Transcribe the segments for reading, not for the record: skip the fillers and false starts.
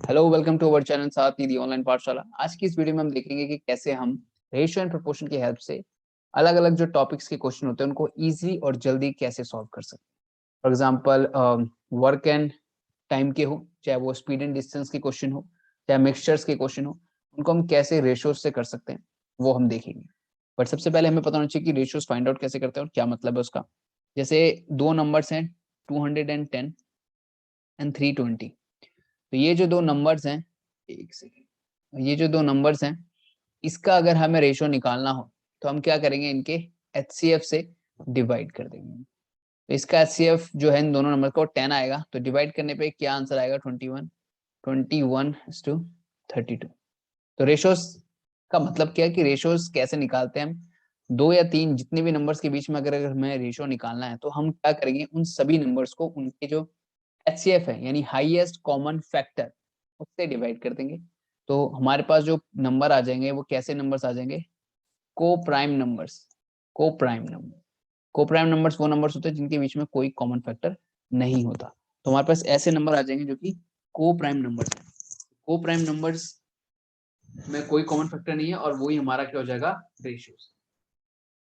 Hello, welcome to our channel साथ Nidhi online पाठशाला। आज की इस वीडियो में हम देखेंगे कि कैसे हम रेशियो एंड प्रोपोर्शन की हेल्प से अलग अलग जो टॉपिक्स के क्वेश्चन होते हैं उनको इजी और जल्दी कैसे सॉल्व कर सकते हैं। For example work and time के हो, चाहे वो स्पीड एंड डिस्टेंस के क्वेश्चन हो, चाहे मिक्सचर्स के क्वेश्चन हो, उनको हम कैसे रेशियोज से कर सकते हैं वो हम देखेंगे। बट सबसे पहले हमें पता होना चाहिए कि रेशियोज फाइंड आउट कैसे करते हैं और क्या मतलब है उसका। जैसे दो नंबर्स हैं 210 एंड 320। तो ये जो दो नंबर्स हैं, एक सेकेंड, ये जो दो नंबर्स हैं इसका अगर हमें रेशियो निकालना हो तो हम क्या करेंगे, इनके एचसीएफ से डिवाइड कर देंगे। तो इसका एचसीएफ जो है इन दोनों नंबर को 10 आएगा, तो डिवाइड करने पे क्या आंसर आएगा 21 तो रेशियोज का मतलब क्या है कि रेशियोज कैसे निकालते हैं हम। दो या तीन जितने भी नंबर्स के बीच में अगर हमें रेशियो निकालना है तो हम क्या करेंगे, उन सभी नंबर्स को उनके जो एचसीएफ है यानी हाईएस्ट कॉमन फैक्टर उससे डिवाइड कर देंगे। तो हमारे पास जो नंबर आ जाएंगे वो कैसे नंबर्स आ जाएंगे, को प्राइम नंबर्स। को प्राइम नंबर्स वो नंबर्स होते हैं जिनके बीच में कोई कॉमन फैक्टर नहीं होता। तो हमारे पास ऐसे नंबर आ जाएंगे जो कि को प्राइम नंबर्स हैं। को प्राइम नंबर्स में कोई कॉमन फैक्टर नहीं है और वही हमारा क्या हो जाएगा, रेशियोज।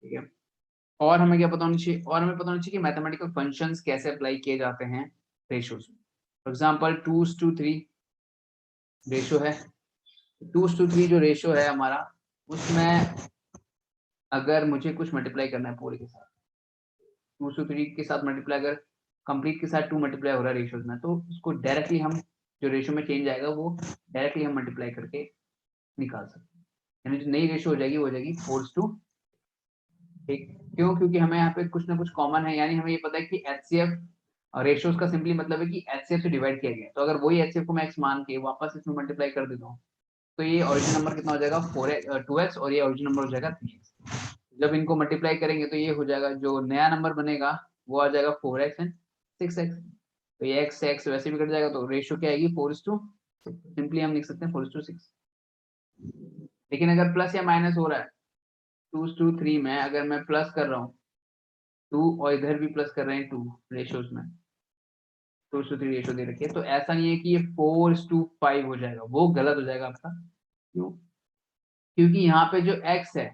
ठीक है। और हमें क्या पता होना चाहिए, और हमें पता होना चाहिए कि मैथमेटिकल फंक्शंस कैसे अप्लाई किए जाते हैं रेशियोज में। फॉर एग्जांपल 2:3 रेशियो है। 2:3 जो रेशियो है हमारा, उसमें अगर मुझे कुछ मल्टीप्लाई करना है पूरे के साथ, 2:3 के साथ मल्टीप्लाई, अगर कंप्लीट के साथ 2 मल्टीप्लाई हो रहा है रेशियोज में, तो उसको डायरेक्टली हम जो रेशियो में चेंज आएगा वो डायरेक्टली हम मल्टीप्लाई करके निकाल सकते हैं। यानी जो नई रेशियो हो जाएगी वो हो जाएगी 4:2। ठीक, क्यों? क्योंकि हमें यहाँ पे कुछ ना कुछ कॉमन है, यानी हमें ये पता है कि एचसीएफ रेशियोज का सिंपली मतलब है कि एचसीएफ से डिवाइड किया गया। तो अगर वही एचसीएफ को मैं एक्स मान के वापस इसमें मल्टीप्लाई कर देता हूँ तो ये ओरिजिनल नंबर कितना हो जाएगा 2x, और ये ओरिजिनल नंबर हो जाएगा 3x। जब इनको मल्टीप्लाई करेंगे तो ये हो जाएगा, जो नया नंबर बनेगा वो आ जाएगा 4x एंड 6x। तो ये x से x वैसे भी कट जाएगा, तो रेशियो क्या आएगी 4:6। सिंपली हम लिख सकते हैं 4:6। लेकिन अगर प्लस या माइनस हो रहा है 2:3 में, अगर मैं प्लस कर रहा हूँ 2 और इधर भी प्लस कर रहे हैं 2 रेशियोज में, 2:3 रेशियो दे रखी है, तो ऐसा नहीं है कि ये 4:5 हो जाएगा, वो गलत हो जाएगा आपका। क्यों? क्योंकि यहाँ पे जो x है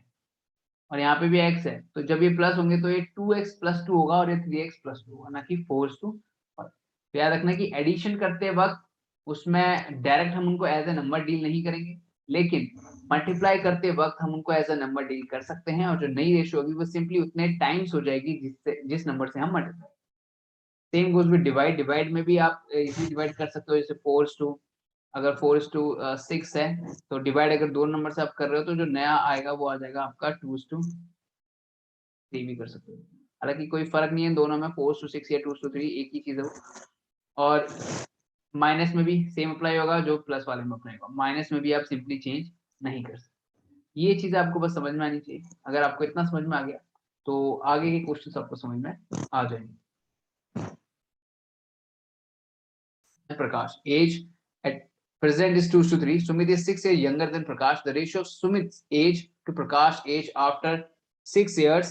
और यहाँ पे भी x है, तो जब ये प्लस होंगे तो ये 2x+2 होगा और ये 3x+2 होगा, ना कि 4:2। तो याद रखना कि एडिशन करते वक्त उसमें डायरेक्ट हम उनको एज ए नंबर डील नहीं करेंगे, लेकिन मल्टीप्लाई करते वक्त हम उनको एज ए नंबर डील कर सकते हैं, और जो नई रेशियो होगी वो सिंपली उतने टाइम्स हो जाएगी जिस नंबर से हम multiply. Same goes with divide. Divide में भी आप इजीली डिवाइड कर सकते हो, जैसे 4:2। अगर 4:6 है तो डिवाइड अगर दो नंबर से आप कर रहे हो तो जो नया आएगा वो आ जाएगा आपका 2:3 भी कर सकते हो। हालांकि कोई फर्क नहीं है दोनों में, 4:6 या 2:3 एक ही चीज है। और माइनस में भी सेम अप्लाई होगा जो प्लस वाले में अप्लाई होगा, माइनस में भी आप सिंपली चेंज नहीं कर सकते। ये चीज आपको बस समझ में आनी चाहिए। अगर आपको इतना समझ में आ गया तो आगे के क्वेश्चन आपको समझ में आ जाएंगे। Prakash, age at present is 2:3. Sumit is 6 years younger than Prakash. The ratio of Sumit's age to Prakash age after 6 years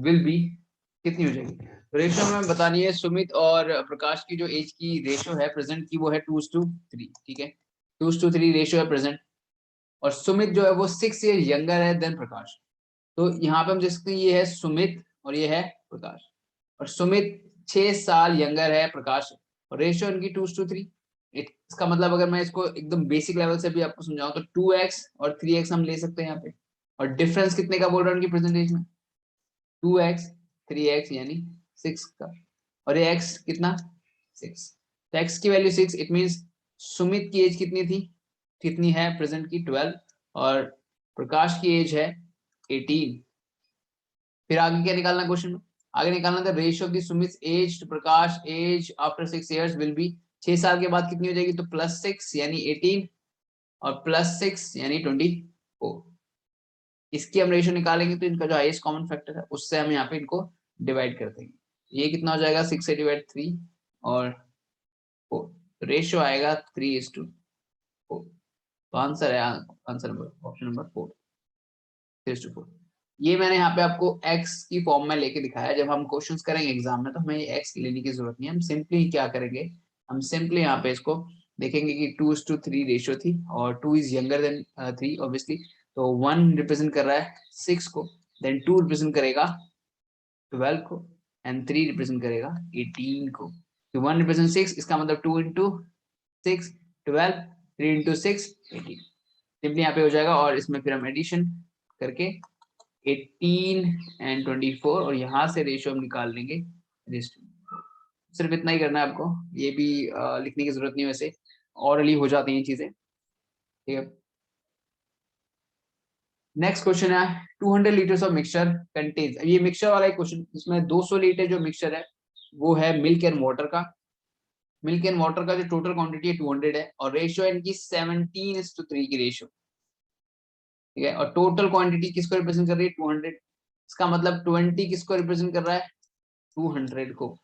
will be कितनी हो जाएगी? रेशियो हमें बतानी है सुमित और प्रकाश की जो एज की रेशियो है प्रेजेंट की, वो है 2:3। ठीक है, 2:3 रेशियो है प्रेजेंट, और सुमित जो है वो 6 ईयर यंगर है देन प्रकाश। तो यहाँ पे हम जिसकी ये है सुमित और ये है प्रकाश, और सुमित 6 साल यंगर है प्रकाश, और रेशियो इनकी 2:3। इसका मतलब अगर मैं इसको एकदम बेसिक लेवल से भी आपको समझाऊं तो 2x और 3x हम ले सकते हैं यहाँ पे, और डिफरेंस कितने का बोल रहा हूँ उनकी प्रेजेंटेज में, 2x 3x यानी 6 का, और ये x कितना 6। तो x की वैल्यू 6, इट मींस सुमित की एज कितनी थी, कितनी है प्रेजेंट की 12, और प्रकाश की एज है 18। फिर आगे क्या निकालना क्वेश्चन में, आगे निकालना था ratio of the Sumit age to Prakash age after 6 years will be, 6 साल के बाद कितनी हो जाएगी, तो +6 यानी 18 और +6 यानी 24। इसकी हम रेशियो निकालेंगे तो इनका जो हाईएस्ट कॉमन फैक्टर है उससे हम यहाँ पे इनको डिवाइड कर देंगे। ये कितना हो जाएगा 6 से डिवाइड 3 और 4, रेशियो आएगा 3:4। तो आंसर है, आंसर नंबर ऑप्शन नंबर 4, 3:4। ये मैंने यहाँ पे आपको x की फॉर्म में लेके दिखाया है। जब हम क्वेश्चंस करेंगे एग्जाम में तो हमें ये x लेने की जरूरत नहीं है, हम सिंपली क्या करेंगे, हम सिंपली यहाँ पे इसको देखेंगे कि 2:3 रेशियो थी और 2 इज यंगर देन 3 ऑब्वियसली, तो 1 रिप्रेजेंट कर रहा है 6 को, देन 2 रिप्रेजेंट करेगा 12 को एंड 3 रिप्रेजेंट करेगा 18 को। तो 1 रिप्रेजेंट 6, इसका मतलब 2 इंटू 6 12, 3 इंटू 6 18, सिंपली यहाँ पे हो जाएगा। और इसमें फिर हम एडिशन करके 18 एंड 24 और यहाँ से रेशियो हम निकाल लेंगे। सिर्फ इतना ही करना है आपको, ये भी लिखने की जरूरत नहीं, वैसे ऑरली हो जाती हैं चीजें, ठीक है। नेक्स्ट क्वेश्चन है 200 लीटर्स ऑफ मिक्सचर कंटेन्स, ये मिक्सचर वाला एक क्वेश्चन, इसमें 200 लीटर जो मिक्सचर है वो है मिल्क एंड वाटर का। मिल्क एंड वाटर का जो टोटल क्वांटिटी है 200 है और रेशियो है इनकी 17:3 की रेशियो, ठीक है। और टोटल क्वांटिटी किसको रिप्रेजेंट कर रही है 200, इसका मतलब 20 किसको रिप्रेजेंट कर रहा है 200 को,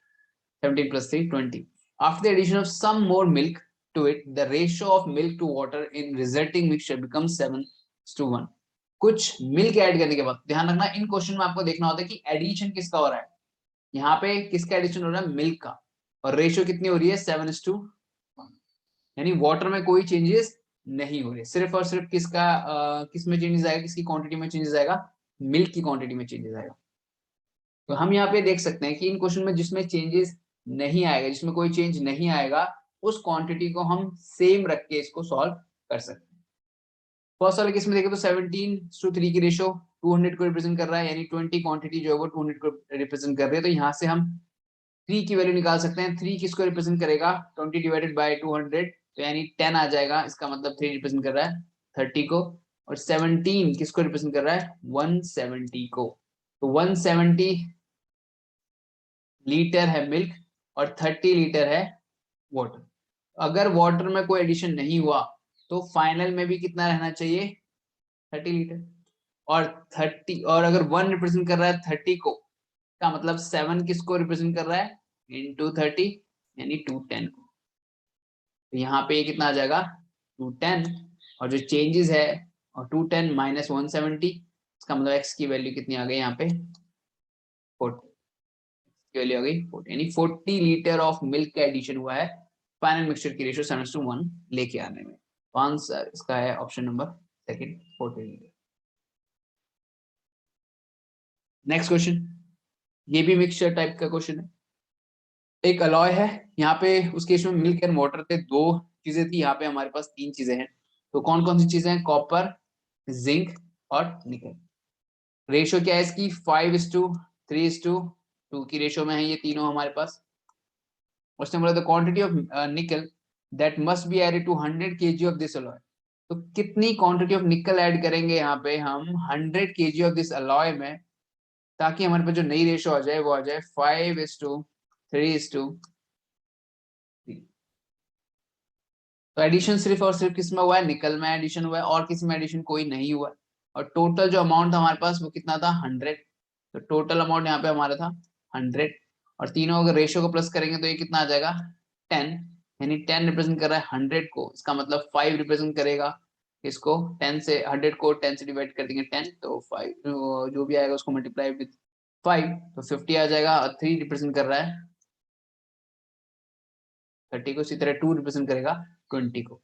17 plus 3 20। After the addition of some more milk to it, the ratio of milk to water in resulting mixture becomes 7:1। कुछ मिल्क ऐड करने के बाद, ध्यान रखना इन क्वेश्चन में आपको देखना होता है कि एडिशन किसका हो रहा है, यहाँ पे किसका एडिशन हो रहा है मिल्क का, और रेशियो कितनी हो रही है 7:1, यानी वाटर में कोई चेंजेस नहीं हो रहे, सिर्फ और सिर्फ किसका किस में चेंजेस आएगा, किसकी क्वांटिटी में चेंजेस आएगा, मिल्क की क्वांटिटी में चेंजेस आएगा। तो हम यहाँ पे देख सकते हैं कि इन क्वेश्चन में जिसमें चेंजेस नहीं आएगा, जिसमें कोई चेंज नहीं आएगा, उस क्वांटिटी को हम सेम रख के इसको सॉल्व कर सकते हैं। फर्स्ट वाले केस में देखें तो 17:3 की रेशियो 200 को रिप्रेजेंट कर रहा है, यानी 20 क्वांटिटी जो है वो 200 को रिप्रेजेंट कर रही है। तो यहाँ से हम 3 की वैल्यू निकाल सकते हैं। 3 किसको रिप्रेजेंट करेगा 20 डिवाइडेड बाय 200, तो यानी 10 आ जाएगा, इसका मतलब 3 रिप्रेजेंट कर रहा है 30 को। और 17 किसको रिप्रेजेंट कर रहा है 170 को, तो 170 लीटर है मिल्क और 30 लीटर है वाटर। अगर वाटर में कोई एडिशन नहीं हुआ तो फाइनल में भी कितना रहना चाहिए 30 लीटर, और 30 और अगर 1 रिप्रेजेंट कर रहा है 30 को, का मतलब 7 किसको रिप्रेजेंट कर रहा है इंटू 30, यानी 210 को। तो यहाँ पे ये कितना आ जाएगा 210, और जो चेंजेस है और 210 माइनस 170, इसका मतलब x की वैल्यू कितनी आ गई यहाँ पे 40 की वैल्यू आ गई 40, यानी 40 लीटर ऑफ मिल्क का एडिशन हुआ है फाइनल मिक्सचर की रेशियो 7:1 लेके आने में। तो आंसर इसका है option number second 40 litre. Next question, ये भी मिक्सचर टाइप का क्वेश्चन है। एक अलॉय है, यहाँ पे उस केस में मिल्क एंड वाटर थे, दो चीजें थी, यहाँ पे हमारे पास 3 चीजें हैं। तो कौन कौन सी चीजें हैं, कॉपर, जिंक और निकल। रेशियो क्या है इसकी 5:3:2 की रेशियो में है ये तीनों हमारे पास। उसने बोला the quantity of nickel that must be added to 100 kg of this alloy. तो कितनी क्वांटिटी ऑफ निकल ऐड करेंगे यहाँ पे हम 100 kg ऑफ दिस अलॉय में, ताकि हमारे पास जो नई रेशियो आ जाए वो आ जाए 5:3:3। तो एडिशन सिर्फ और सिर्फ किस में हुआ है, निकल में एडिशन हुआ है, और किसी में एडिशन कोई नहीं हुआ है। और टोटल जो अमाउंट था हमारे पास वो कितना था 100, तो टोटल अमाउंट यहाँ पे हमारा था 100, और तीनों अगर रेशियो को प्लस करेंगे तो ये कितना आ जाएगा 10, यानी 10 रिप्रेजेंट कर रहा है 100 को, इसका मतलब 5 रिप्रेजेंट करेगा इसको 10 से, 100 को 10 से डिवाइड कर देंगे 10, तो 5 जो भी आएगा उसको मल्टीप्लाई विद 5, तो 50 आ जाएगा। और 3 रिप्रेजेंट कर रहा है 30 को, इसी तरह 2 रिप्रेजेंट करेगा 20 को।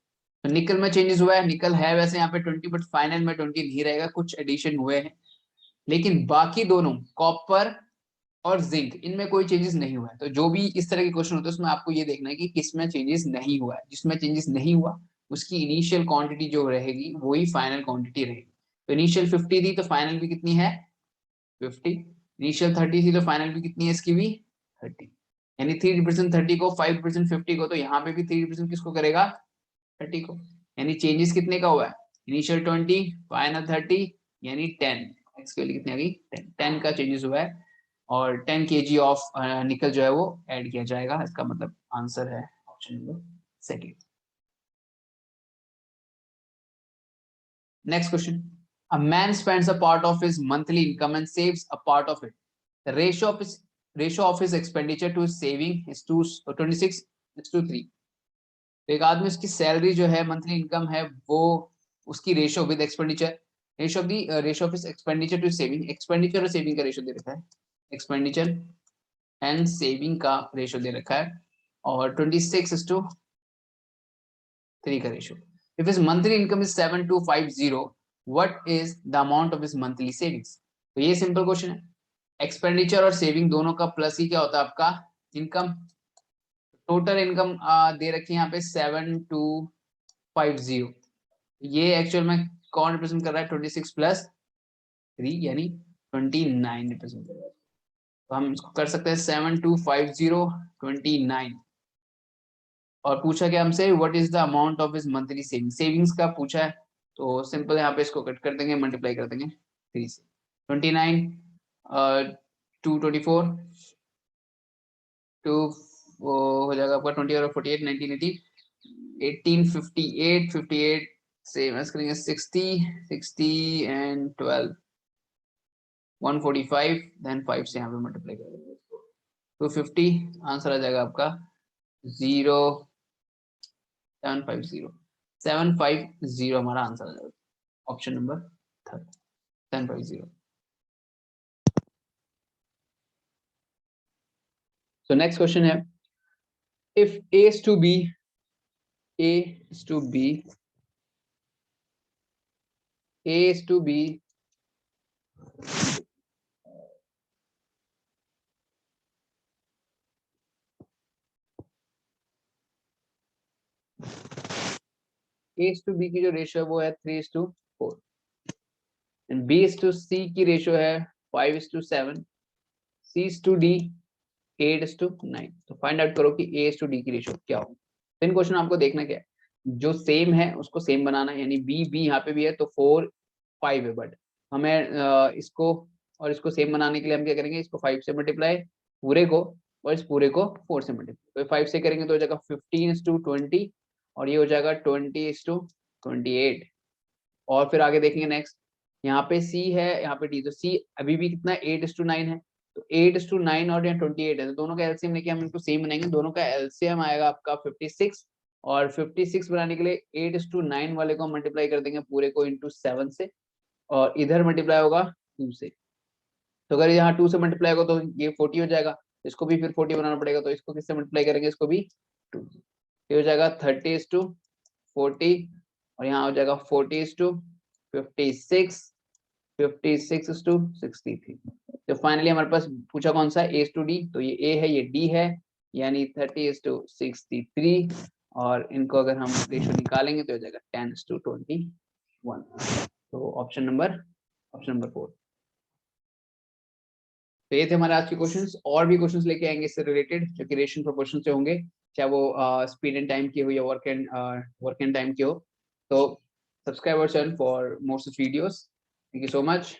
तो निकल में चेंजेस हुआ है, निकल है वैसे यहाँ पे 20, बट फाइनल में 20 नहीं रहेगा, कुछ एडिशन हुए हैं। लेकिन बाकी दोनों कॉपर और जिंक, इनमें कोई चेंजेस नहीं हुआ है। तो जो भी इस तरह के क्वेश्चन होते हैं उसमें आपको ये देखना है कि किसमें चेंजेस नहीं हुआ है, जिसमें चेंजेस नहीं हुआ उसकी इनिशियल क्वांटिटी जो रहेगी वही फाइनल क्वांटिटी रहेगी। तो इनिशियल 50 थी तो फाइनल भी कितनी है 50, इनिशियल 30 थी तो फाइनल भी कितनी है इसकी भी 30, यानी 3 रिप्रेजेंट 30 को, 5 रिप्रेजेंट 50 को, तो यहाँ पे भी 3 रिप्रेजेंट किसको करेगा 30 को, यानी चेंजेस कितने का हुआ है इनिशियल 20 फाइनल 30, यानी 10, एक्स की वैल्यू कितनी आ गई 10, 10 का चेंजेस हुआ है, और 10 kg ऑफ निकल जो है वो ऐड किया जाएगा। इसका मतलब आंसर है option number second. Next question, a man spends a part of his monthly income and saves a part of it, the ratio of his expenditure to saving is 26:3। तो एक आदमी उसकी सैलरी जो है मंथली इनकम है वो, उसकी ratio with expenditure, ratio of expenditure to saving, expenditure और सेविंग का रेशियो दे रखा है, एक्सपेंडिचर एंड सेविंग का रेशियो दे रखा है, और 26:3 का ratio. If his monthly income is 7250, what is the amount of his monthly savings? तो ये सिंपल क्वेश्चन है। एक्सपेंडिचर और सेविंग दोनों का प्लस ही क्या होता है आपका इनकम। टोटल इनकम दे रखी है यहाँ पे 7250। ये एक्चुअल में कौन रिप्रेजेंट कर रहा है? 26 प्लस 3 यानी 29 रिप्रेजेंट कर रहा है। तो हम इसको कर सकते हैं 7250 और पूछा क्या हमसे what is the amount of his monthly saving. Savings का पूछा है तो सिंपल यहाँ पे इसको कट कर देंगे, मल्टीप्लाई कर देंगे 3 से। 29 224 2 हो जाएगा आपका 20 और 48 19 18 58 58 से माइनस करेंगे 60 60 एंड 12 145 देन 5 से यहाँ पे मल्टीप्लाई करेंगे इसको 250 आंसर आ जाएगा आपका 750 हमारा आंसर आ जाएगा option number 3 750। So next question है if A is to B A is to B A is to B A is to B की जो रेशियो है वो है 3:4 and B is to C की रेशियो है 5:7 C is to D 8:9। तो find out करो कि A is to D की रेशियो क्या होगी। इन क्वेश्चन आपको देखना क्या है, जो सेम है उसको सेम बनाना है, यानी B यहाँ पे भी है तो 4 5 है, बट हमें इसको और इसको सेम बनाने के लिए हम क्या करेंगे, इसको 5 से मल्टीप्लाई पूरे को और इस पूरे को 4 से मल्टीप्लाई। तो 5 से करेंगे तो हो जाएगा 15:20 और ये हो जाएगा 20:28। और फिर आगे देखेंगे नेक्स्ट, यहाँ पे C है यहाँ पे D, तो C अभी भी कितना 8:9 है, तो 8:9 और यहाँ 28 है, तो दोनों का एलसीएम लेके हम इनको सेम बनाएंगे। दोनों का एलसीएम आएगा आपका 56 और 56 बनाने के लिए 8:9 वाले को मल्टीप्लाई कर देंगे पूरे को इंटू 7 से और इधर मल्टीप्लाई होगा 2 से। तो अगर यहाँ 2 से मल्टीप्लाई होगा तो ये 40 हो जाएगा, इसको भी फिर 40 बनाना पड़ेगा, तो इसको किससे मल्टीप्लाई करेंगे, इसको भी 2 से। ये हो जाएगा 30:40 और यहाँ हो जाएगा 40:56 56:63। तो फाइनली हमारे पास पूछा कौन सा A to D, तो ये A है ये D है, यानी 30:63 और इनको अगर हम रेशियो निकालेंगे तो हो जाएगा 10:21। तो ऑप्शन नंबर 4। तो ये थे हमारे आज के क्वेश्चंस। और भी क्वेश्चंस लेके आएंगे इससे रिलेटेड जो कि रेशियो प्रोपोर्शन से होंगे, चाहे वो स्पीड एंड टाइम की हो या वर्क एंड टाइम की हो। तो subscribe our channel for more such videos. Thank you so much.